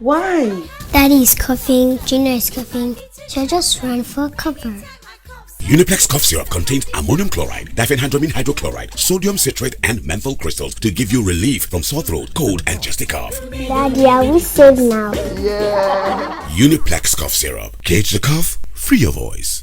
Why? Daddy is coughing, Junior is coughing, so I just ran for cover. Uniplex cough syrup contains ammonium chloride, diphenhydramine hydrochloride, sodium citrate, and menthol crystals to give you relief from sore throat, cold, and just a cough. Daddy, are we safe now? Uniplex cough syrup. Cage the cough, free your voice.